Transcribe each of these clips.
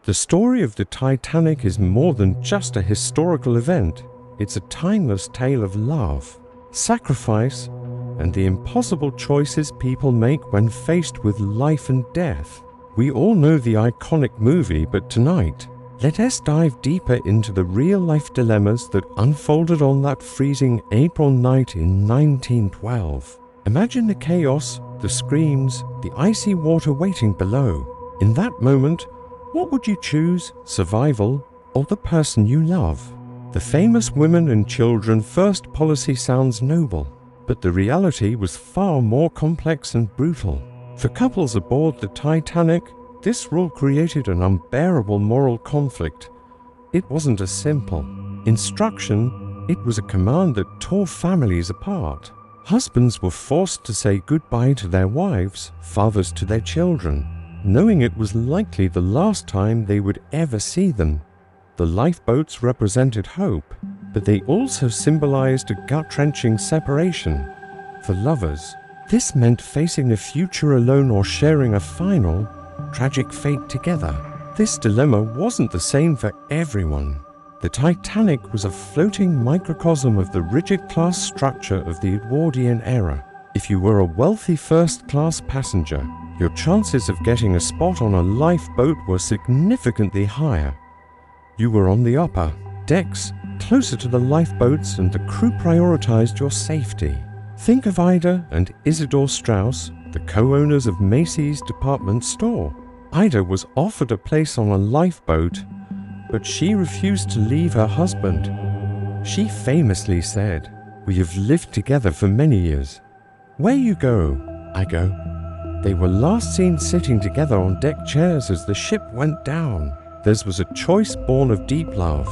The story of the Titanic is more than just a historical event. It's a timeless tale of love, sacrifice, and the impossible choices people make when faced with life and death. We all know the iconic movie, but tonight, let us dive deeper into the real-life dilemmas that unfolded on that freezing April night in 1912. Imagine the chaos, the screams, the icy water waiting below. In that moment, what would you choose, survival or the person you love? The famous women and children first policy sounds noble, but the reality was far more complex and brutal. For couples aboard the Titanic, this rule created an unbearable moral conflict. It wasn't a simple instruction, it was a command that tore families apart. Husbands were forced to say goodbye to their wives, fathers to their children, knowing it was likely the last time they would ever see them. The lifeboats represented hope, but they also symbolized a gut-wrenching separation. For lovers, this meant facing a future alone or sharing a final, tragic fate together. This dilemma wasn't the same for everyone. The Titanic was a floating microcosm of the rigid class structure of the Edwardian era. If you were a wealthy first-class passenger, your chances of getting a spot on a lifeboat were significantly higher. You were on the upper decks, closer to the lifeboats, and the crew prioritized your safety. Think of Ida and Isidore Strauss, the co-owners of Macy's department store. Ida was offered a place on a lifeboat, but she refused to leave her husband. She famously said, "We have lived together for many years. Where you go, I go." They were last seen sitting together on deck chairs as the ship went down. Theirs was a choice born of deep love,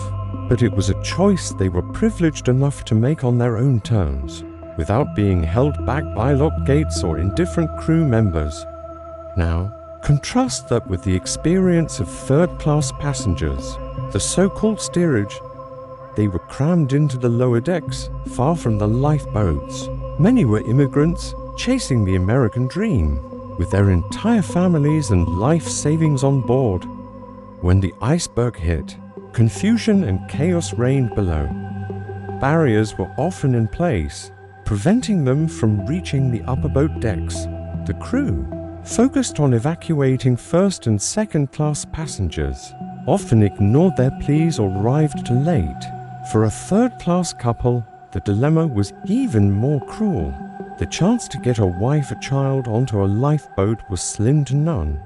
but it was a choice they were privileged enough to make on their own terms, without being held back by locked gates or indifferent crew members. Now, contrast that with the experience of third-class passengers, the so-called steerage. They were crammed into the lower decks, far from the lifeboats. Many were immigrants chasing the American dream, with their entire families and life savings on board. When the iceberg hit, confusion and chaos reigned below. Barriers were often in place, preventing them from reaching the upper boat decks. The crew, focused on evacuating first and second class passengers, often ignored their pleas or arrived too late. For a third-class couple, the dilemma was even more cruel. The chance to get a wife or child onto a lifeboat was slim to none.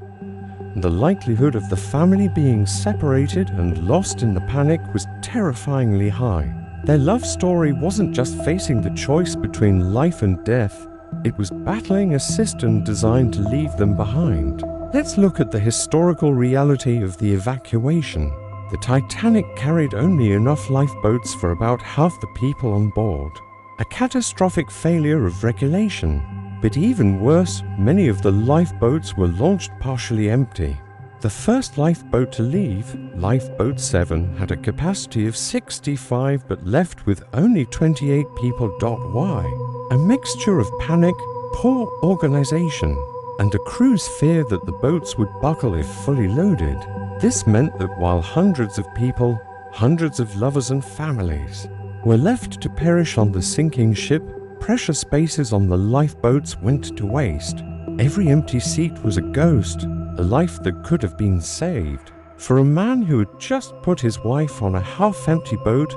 The likelihood of the family being separated and lost in the panic was terrifyingly high. Their love story wasn't just facing the choice between life and death, it was battling a system designed to leave them behind. Let's look at the historical reality of the evacuation. The Titanic carried only enough lifeboats for about half the people on board. A catastrophic failure of regulation. But even worse, many of the lifeboats were launched partially empty. The first lifeboat to leave, Lifeboat 7, had a capacity of 65 but left with only 28 people. Why? A mixture of panic, poor organization, and a crew's fear that the boats would buckle if fully loaded. This meant that while hundreds of people, hundreds of lovers and families, were left to perish on the sinking ship, precious spaces on the lifeboats went to waste. Every empty seat was a ghost, a life that could have been saved. For a man who had just put his wife on a half-empty boat,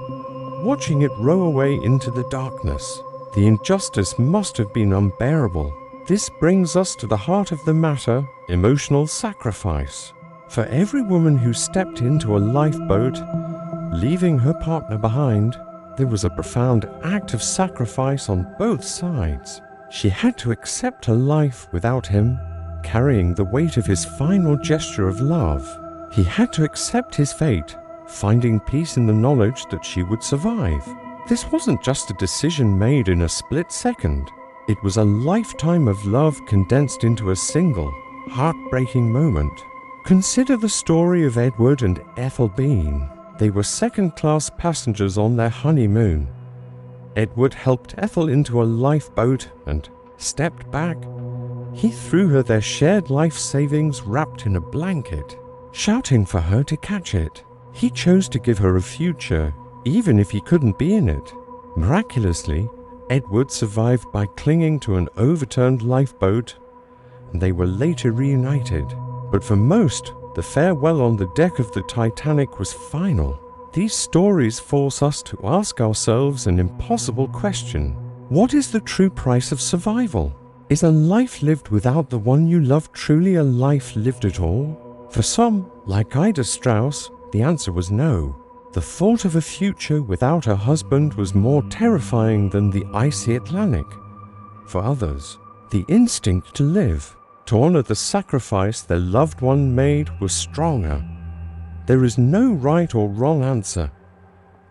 watching it row away into the darkness, the injustice must have been unbearable. This brings us to the heart of the matter: emotional sacrifice. For every woman who stepped into a lifeboat, leaving her partner behind, there was a profound act of sacrifice on both sides. She had to accept her life without him, carrying the weight of his final gesture of love. He had to accept his fate, finding peace in the knowledge that she would survive. This wasn't just a decision made in a split second. It was a lifetime of love condensed into a single, heartbreaking moment. Consider the story of Edward and Ethel Bean. They were second-class passengers on their honeymoon. Edward helped Ethel into a lifeboat and stepped back. He threw her their shared life savings wrapped in a blanket. shouting for her to catch it. He chose to give her a future, even if he couldn't be in it. Miraculously, Edward survived by clinging to an overturned lifeboat, and they were later reunited. But for most, the farewell on the deck of the Titanic was final. These stories force us to ask ourselves an impossible question. What is the true price of survival? Is a life lived without the one you love truly a life lived at all? For some, like Ida Strauss, the answer was no. The thought of a future without a husband was more terrifying than the icy Atlantic. For others, the instinct to live, to honor the sacrifice their loved one made, was stronger. There is no right or wrong answer.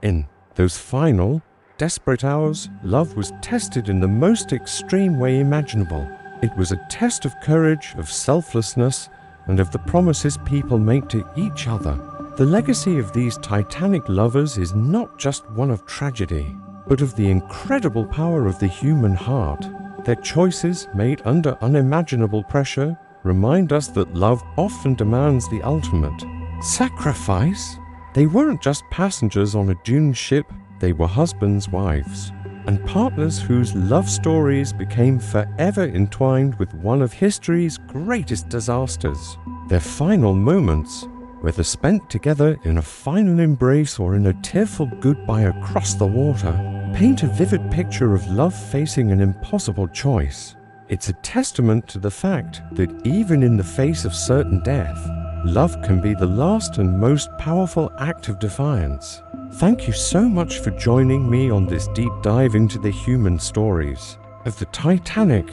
In those final, desperate hours, love was tested in the most extreme way imaginable. It was a test of courage, of selflessness, and of the promises people make to each other. The legacy of these Titanic lovers is not just one of tragedy, but of the incredible power of the human heart. Their choices, made under unimaginable pressure, remind us that love often demands the ultimate sacrifice. They weren't just passengers on a doomed ship, they were husbands, wives, and partners whose love stories became forever entwined with one of history's greatest disasters. Their final moments, whether spent together in a final embrace or in a tearful goodbye across the water, paint a vivid picture of love facing an impossible choice. It's a testament to the fact that even in the face of certain death, love can be the last and most powerful act of defiance. Thank you so much for joining me on this deep dive into the human stories of the Titanic.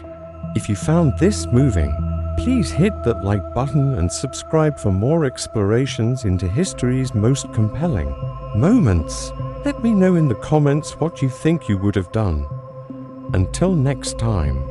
If you found this moving, please hit that like button and subscribe for more explorations into history's most compelling moments. Let me know in the comments what you think you would have done. Until next time.